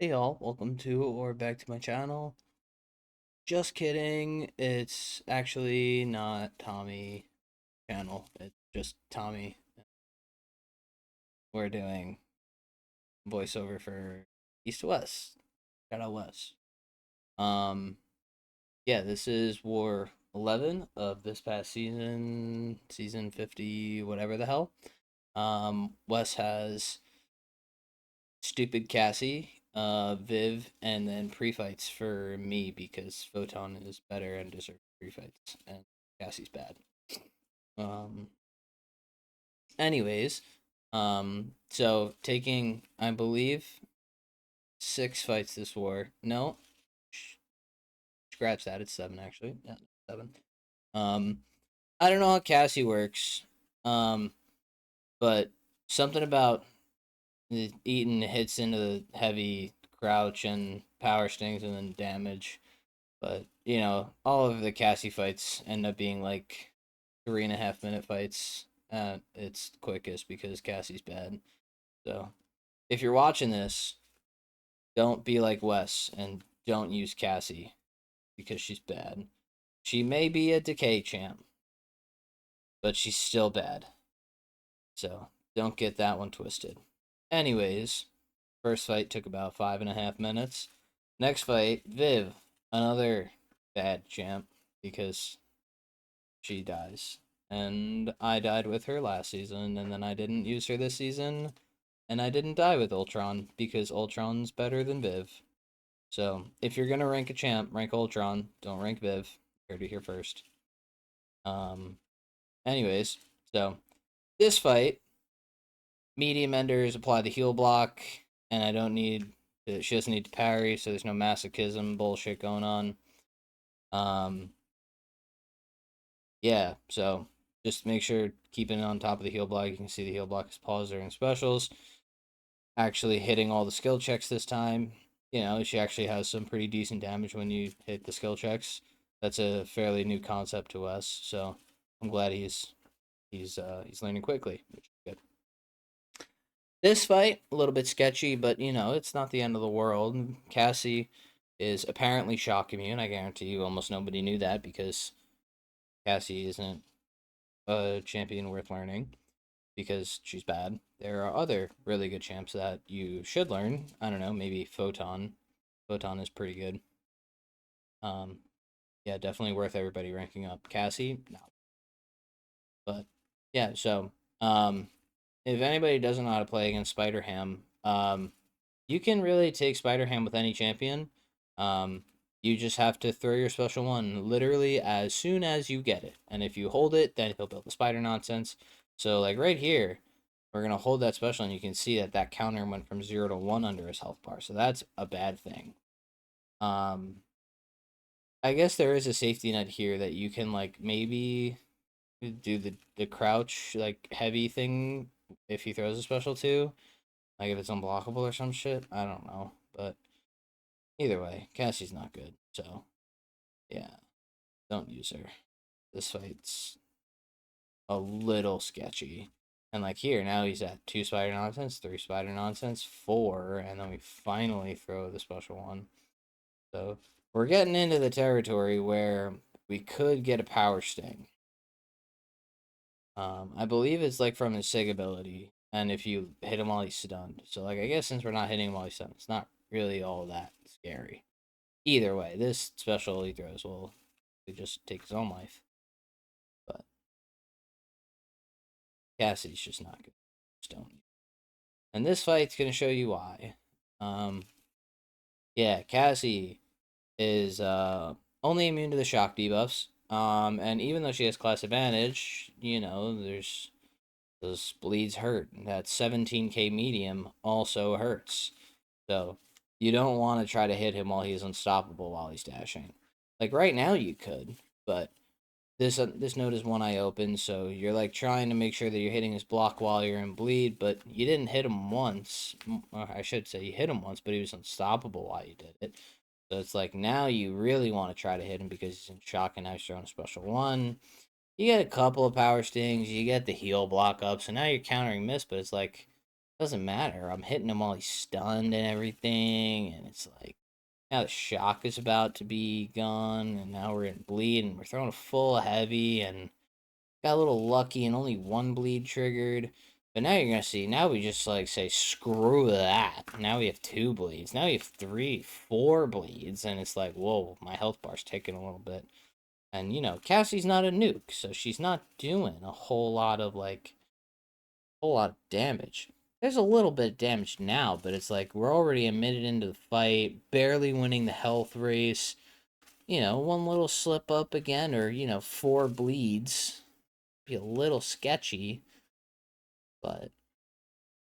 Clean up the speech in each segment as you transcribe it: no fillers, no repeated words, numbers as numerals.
Hey y'all, welcome to or back to my channel. Just kidding, it's actually not Tommy channel, it's just Tommy. We're doing voiceover for East to West. Shout out West. Um yeah, this is War 11 of this past season, season 50, whatever the hell. Wes has stupid Cassie, Viv, and then pre-fights for me because Photon is better and deserves pre-fights, and Cassie's bad. Um. Anyways, so taking, I believe, 6 fights this war. No, scratch that. It's 7 actually. Yeah, 7. Um, I don't know how Cassie works. Um, but something about Eaton hits into the heavy crouch and power stings and then damage. But, all of the Cassie fights end up being like 3.5 minute fights at its quickest because Cassie's bad. So if you're watching this, don't be like Wes and don't use Cassie because she's bad. She may be a decay champ, but she's still bad. So don't get that one twisted. Anyways, first fight took about 5.5 minutes. Next fight, Viv, another bad champ because she dies. And I died with her last season, and then I didn't use her this season, and I didn't die with Ultron because Ultron's better than Viv. So if you're gonna rank a champ, rank Ultron. Don't rank Viv. Heard it here first. Um. Anyways, so this fight, medium enders apply the heal block, and I don't need. She doesn't need to parry, so there's no masochism bullshit going on. Um. Yeah. So just make sure keeping it on top of the heal block. You can see the heal block is paused during specials. Actually hitting all the skill checks this time. She actually has some pretty decent damage when you hit the skill checks. That's a fairly new concept to us, so I'm glad he's learning quickly, which is good. This fight a little bit sketchy, but it's not the end of the world. Cassie is apparently shock immune. I guarantee you, almost nobody knew that because Cassie isn't a champion worth learning because she's bad. There are other really good champs that you should learn. I don't know, maybe Photon. Photon is pretty good. Um, yeah, definitely worth everybody ranking up. Cassie, no. But yeah, so if anybody doesn't know how to play against Spider Ham, you can really take Spider Ham with any champion. Um, you just have to throw your special one literally as soon as you get it, and if you hold it, then he'll build the spider nonsense. So like right here, we're gonna hold that special, and you can see that that counter went from 0 to 1 under his health bar. So that's a bad thing. Um, I guess there is a safety net here that you can like maybe do the crouch like heavy thing if he throws a special too. Like if it's unblockable or some shit. I don't know. But either way, Cassie's not good. So yeah, don't use her. This fight's a little sketchy. And like here, now he's at 2 spider nonsense, 3 spider nonsense, 4, and then we finally throw the special one. So we're getting into the territory where we could get a power sting. I believe it's like from his sig ability, and if you hit him while he's stunned. So like I guess since we're not hitting him while he's stunned, it's not really all that scary. Either way, this special he throws will just take his own life. But Cassie's just not good. Stone. And this fight's gonna show you why. Um, yeah, Cassie is only immune to the shock debuffs. And even though she has class advantage, there's those bleeds hurt. That 17k medium also hurts. So you don't want to try to hit him while he's unstoppable while he's dashing. Like right now you could, but this node is one eye open, so you're like trying to make sure that you're hitting his block while you're in bleed, but you didn't hit him once. Or I should say you hit him once, but he was unstoppable while you did it. So it's like now you really want to try to hit him because he's in shock and now he's throwing a special one. You get a couple of power stings, you get the heal block up, so now you're countering miss, but it's like Doesn't matter. I'm hitting him while he's stunned and everything, and it's like now the shock is about to be gone, and now we're in bleed, and we're throwing a full heavy, and got a little lucky, and only one bleed triggered. But now you're gonna see. Now we just like say screw that. Now we have two bleeds. Now we have three, four bleeds, and it's like whoa, my health bar's taking a little bit. And you know, Cassie's not a nuke, so she's not doing a whole lot of damage. There's a little bit of damage now, but it's like we're already a minute into the fight, barely winning the health race. You know, one little slip up again, or you know, four bleeds, be a little sketchy. But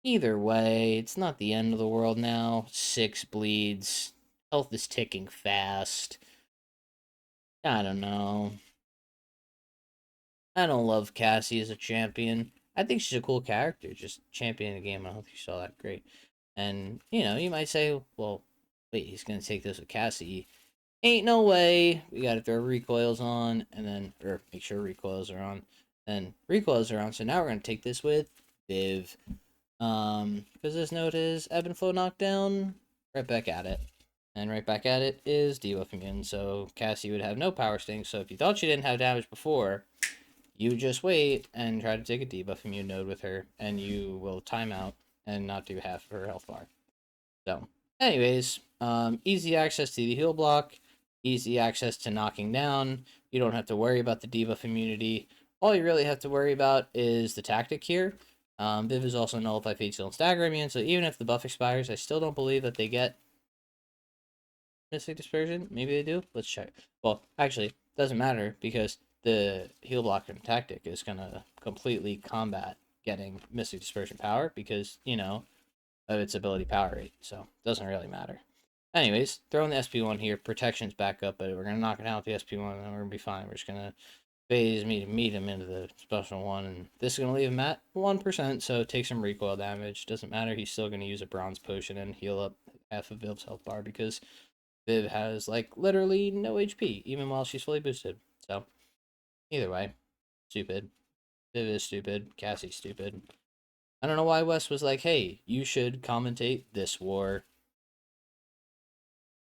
either way, it's not the end of the world now. Six bleeds, health is ticking fast. I don't know. I don't love Cassie as a champion. I think she's a cool character, just championing the game. I don't think she's all that great. And, you know, you might say, well, wait, he's going to take this with Cassie. Ain't no way. We got to throw recoils on, and then, or make sure recoils are on. Then recoils are on, so now we're going to take this with Viv. Because this node is ebb and flow knockdown. Right back at it. And right back at it is debuff immune, so Cassie would have no power sting. So if you thought she didn't have damage before, you just wait and try to take a debuff immune node with her, and you will time out and not do half of her health bar. So, anyways, easy access to the heal block, easy access to knocking down. You don't have to worry about the debuff immunity. All you really have to worry about is the tactic here. Viv is also nullify, fade, seal, and stagger immune, so even if the buff expires, I still don't believe that they get Mystic Dispersion. Maybe they do. Let's check. Well, actually, doesn't matter because the heal block and tactic is gonna completely combat getting Mystic Dispersion power because, you know, of its ability power rate. So it doesn't really matter. Anyways, throwing the SP1 here, protection's back up, but we're gonna knock it out with the SP1 and we're gonna be fine. We're just gonna phase meet him into the special one, and this is gonna leave him at 1%, so take some recoil damage. Doesn't matter, he's still gonna use a bronze potion and heal up half of Viv's health bar because Viv has like literally no HP, even while she's fully boosted. So either way, stupid. Viv is stupid. Cassie's stupid. I don't know why Wes was like, hey, you should commentate this war.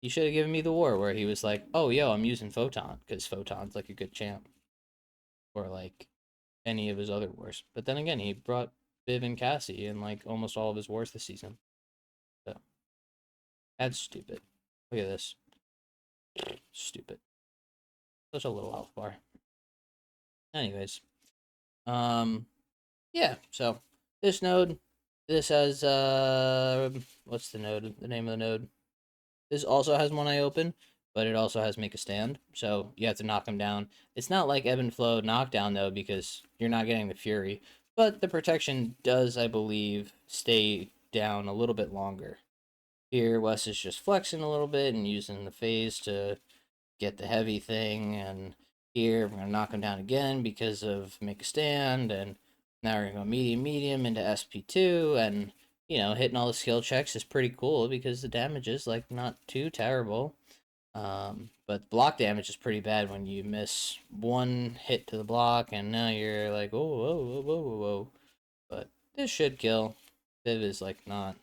He should have given me the war where he was like, oh, yo, I'm using Photon because Photon's like a good champ. Or like any of his other wars. But then again, he brought Viv and Cassie in like almost all of his wars this season. So that's stupid. Look at this. Stupid. Such a little health bar. Anyways. Yeah, so this node, this has what's the node? The name of the node. This also has one eye open, but it also has make a stand. So you have to knock them down. It's not like ebb and flow knockdown though, because you're not getting the fury. But the protection does, I believe, stay down a little bit longer. Here, Wes is just flexing a little bit and using the phase to get the heavy thing. And here, we're gonna knock him down again because of make a stand. And now we're gonna go medium into SP2 and you know, hitting all the skill checks is pretty cool because the damage is like not too terrible. But block damage is pretty bad when you miss one hit to the block and now you're like, whoa, whoa, whoa, whoa, whoa, whoa. But this should kill. Viv is like not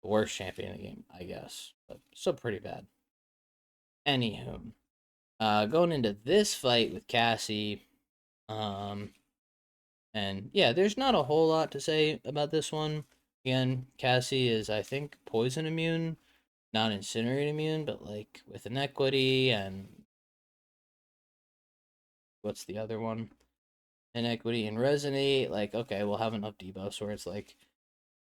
the worst champion in the game, I guess, but still pretty bad. Anywho, going into this fight with Cassie, and yeah, there's not a whole lot to say about this one. Again, Cassie is, I think, poison immune, not incinerate immune, but like with inequity and what's the other one? Inequity and resonate. Like, okay, we'll have enough debuffs where it's like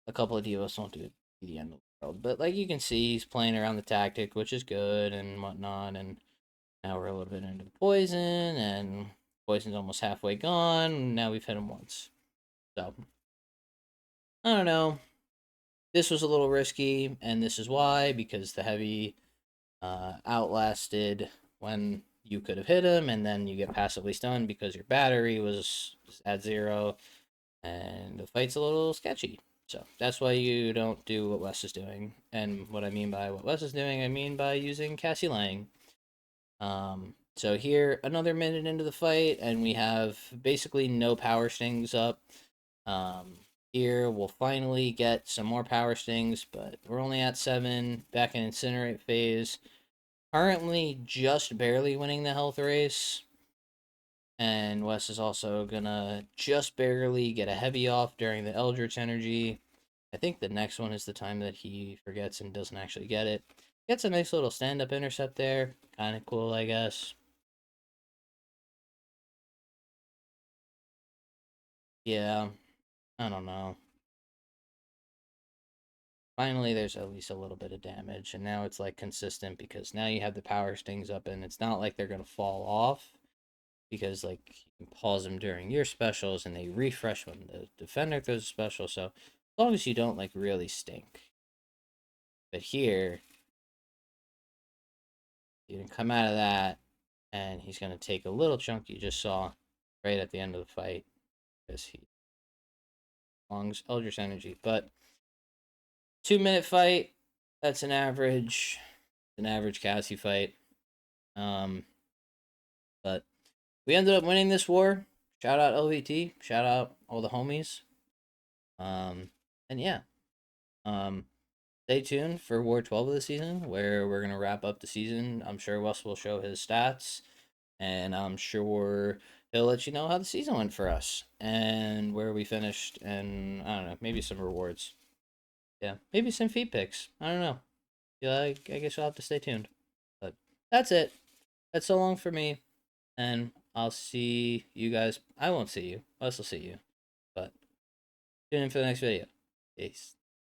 a couple of debuffs won't do the end of the world. But like you can see, he's playing around the tactic, which is good and whatnot. And now we're a little bit into the poison, and poison's almost halfway gone. Now we've hit him once. So, I don't know. This was a little risky, and this is why, because the heavy outlasted when you could have hit him, and then you get passively stunned because your battery was at 0, and the fight's a little sketchy. So that's why you don't do what Wes is doing. And what I mean by what Wes is doing, I mean by using Cassie Lang. So here, another minute into the fight, and we have basically no power stings up. Here we'll finally get some more power stings, but we're only at 7, back in incinerate phase. Currently just barely winning the health race. And Wes is also gonna just barely get a heavy off during the Eldritch energy. I think the next one is the time that he forgets and doesn't actually get it. Gets a nice little stand-up intercept there. Kind of cool, I guess. Yeah, I don't know. Finally, there's at least a little bit of damage, and now it's like consistent because now you have the power stings up, and it's not like they're gonna fall off because like you can pause them during your specials, and they refresh when the defender throws a special. So as long as you don't like really stink, but here you can come out of that, and he's gonna take a little chunk you just saw right at the end of the fight because he longs Eldritch Energy, but 2 minute fight. That's an average Cassie fight. Um, but we ended up winning this war. Shout out LVT. Shout out all the homies. Um, and yeah. Um, stay tuned for War 12 of the season, where we're gonna wrap up the season. I'm sure Wes will show his stats, and I'm sure he'll let you know how the season went for us and where we finished, and I don't know, maybe some rewards. Yeah, maybe some feed picks. I don't know. Yeah, I guess you'll have to stay tuned. But that's it. That's so long for me, and I'll see you guys. I won't see you. Wes will see you. But tune in for the next video. Peace.